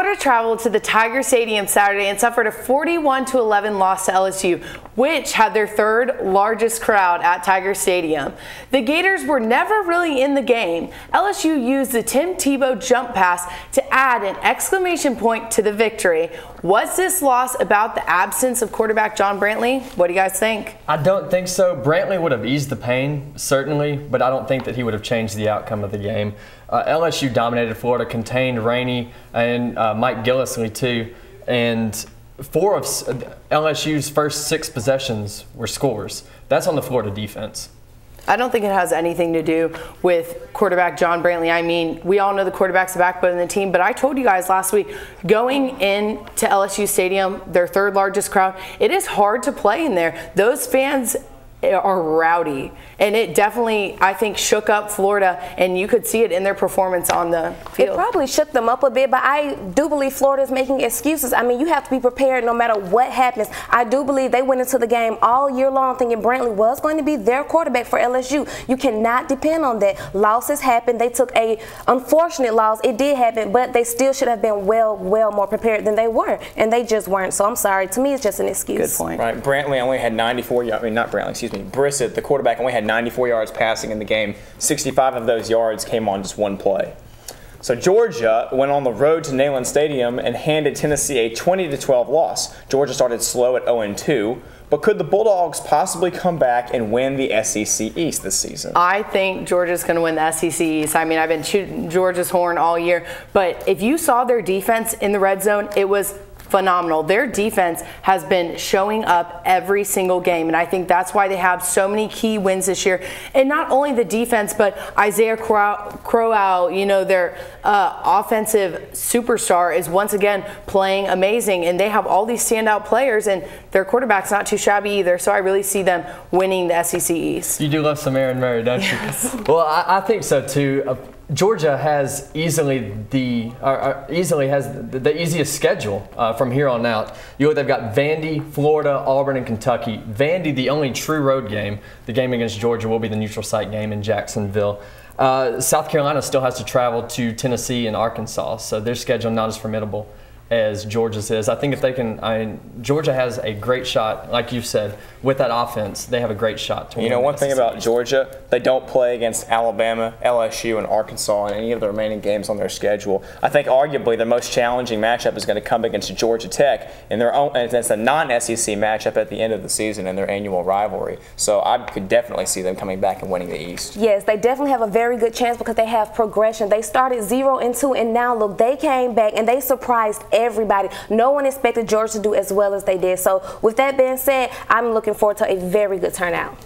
Florida traveled to the Tiger Stadium Saturday and suffered a 41-11 loss to LSU, which had their third largest crowd at Tiger Stadium. The Gators were never really in the game. LSU used the Tim Tebow jump pass to add an exclamation point to the victory. Was this loss about the absence of quarterback John Brantley? What do you guys think? I don't think so. Brantley would have eased the pain, certainly, but I don't think that he would have changed the outcome of the game. LSU dominated Florida, contained Rainey and Mike Gillislee too, and 4 of LSU's first 6 possessions were scores. That's on the Florida defense. I don't think it has anything to do with quarterback John Brantley. I mean, we all know the quarterback's the backbone of the team, but I told you guys last week, going into LSU Stadium, their third largest crowd, it is hard to play in there. Those fans are rowdy, and it definitely, I think, shook up Florida, and you could see it in their performance on the field. It probably shook them up a bit, but I do believe Florida is making excuses. I mean, you have to be prepared no matter what happens. I do believe they went into the game all year long thinking Brantley was going to be their quarterback for LSU. You cannot depend on that. Losses happen. They took a unfortunate loss. It did happen, but they still should have been well more prepared than they were, and they just weren't. So I'm sorry. To me, it's just an excuse. Good point. Right. Brantley only had 94 yards. I mean, not Brantley, excuse me. Brissett, the quarterback, only had 94 yards passing in the game. 65 of those yards came on just one play. So Georgia went on the road to Neyland Stadium and handed Tennessee a 20-12 loss. Georgia started slow at 0-2, but could the Bulldogs possibly come back and win the SEC East this season? I think Georgia's going to win the SEC East. I mean, I've been shooting Georgia's horn all year, but if you saw their defense in the red zone, it was phenomenal. Their defense has been showing up every single game, and I think that's why they have so many key wins this year. And not only the defense, but Isaiah Crowell, you know, their offensive superstar, is once again playing amazing, and they have all these standout players, and their quarterback's not too shabby either. So I really see them winning the SEC East. You do love some Aaron Murray, don't you? Yes. Well, I think so too. Georgia has easily the easiest schedule from here on out. They've got Vandy, Florida, Auburn, and Kentucky. Vandy, the only true road game. The game against Georgia will be the neutral site game in Jacksonville. South Carolina still has to travel to Tennessee and Arkansas, so their schedule not as formidable as Georgia's is. I think if they can, Georgia has a great shot, like you said, with that offense. They have a great shot to win. You know, one thing about Georgia, they don't play against Alabama, LSU, and Arkansas in any of the remaining games on their schedule. I think arguably the most challenging matchup is going to come against Georgia Tech in their own, and it's a non-SEC matchup at the end of the season in their annual rivalry. So I could definitely see them coming back and winning the East. Yes, they definitely have a very good chance because they have progression. They started 0-2, and now look, they came back and they surprised everybody. No one expected Georgia to do as well as they did. So with that being said, I'm looking forward to a very good turnout.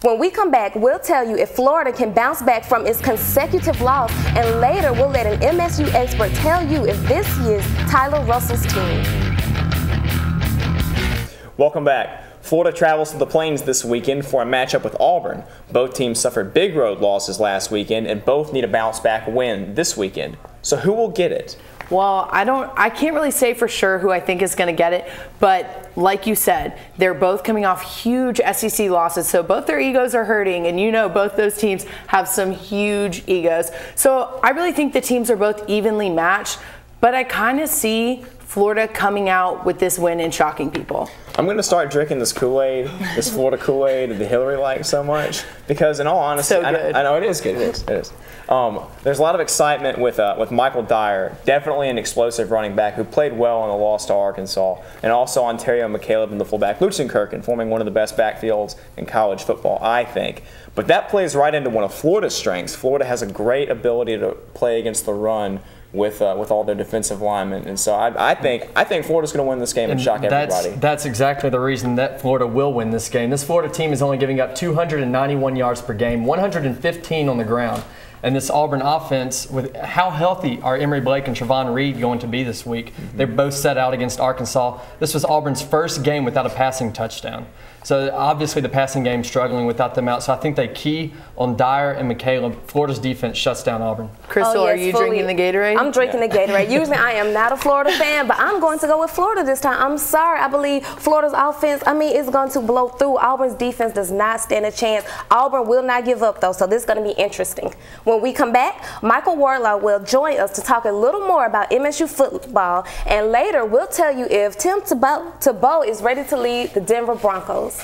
When we come back, we'll tell you if Florida can bounce back from its consecutive loss, and later we'll let an MSU expert tell you if this is Tyler Russell's team. Welcome back. Florida travels to the Plains this weekend for a matchup with Auburn. Both teams suffered big road losses last weekend, and both need a bounce-back win this weekend. So who will get it? Well, I can't really say for sure who I think is going to get it, but like you said, they're both coming off huge SEC losses, so both their egos are hurting, and you know both those teams have some huge egos. So I really think the teams are both evenly matched, but I kind of see Florida coming out with this win and shocking people. I'm going to start drinking this Kool-Aid, this Florida Kool-Aid that Hillary likes so much, because in all honesty, so good. I know it is good. It is. There's a lot of excitement with Michael Dyer, definitely an explosive running back who played well in the loss to Arkansas, and also Ontario McCaleb in the fullback, Lutzenkirchen, forming one of the best backfields in college football, I think. But that plays right into one of Florida's strengths. Florida has a great ability to play against the run with all their defensive linemen, and so I think Florida's going to win this game and shock everybody. That's exactly the reason that Florida will win this game. This Florida team is only giving up 291 yards per game, 115 on the ground. And this Auburn offense, with how healthy are Emory Blake and Trevon Reed going to be this week? They're both set out against Arkansas. This was Auburn's first game without a passing touchdown. So obviously the passing game struggling without them out. So I think they key on Dyer and McCaleb. Florida's defense shuts down Auburn. Crystal, are you drinking the Gatorade? I'm drinking the Gatorade. Usually I am not a Florida fan, but I'm going to go with Florida this time. I'm sorry. I believe Florida's offense, is going to blow through. Auburn's defense does not stand a chance. Auburn will not give up, though, so this is going to be interesting. When we come back, Michael Wardlaw will join us to talk a little more about MSU football, and later we'll tell you if Tim Tebow is ready to lead the Denver Broncos.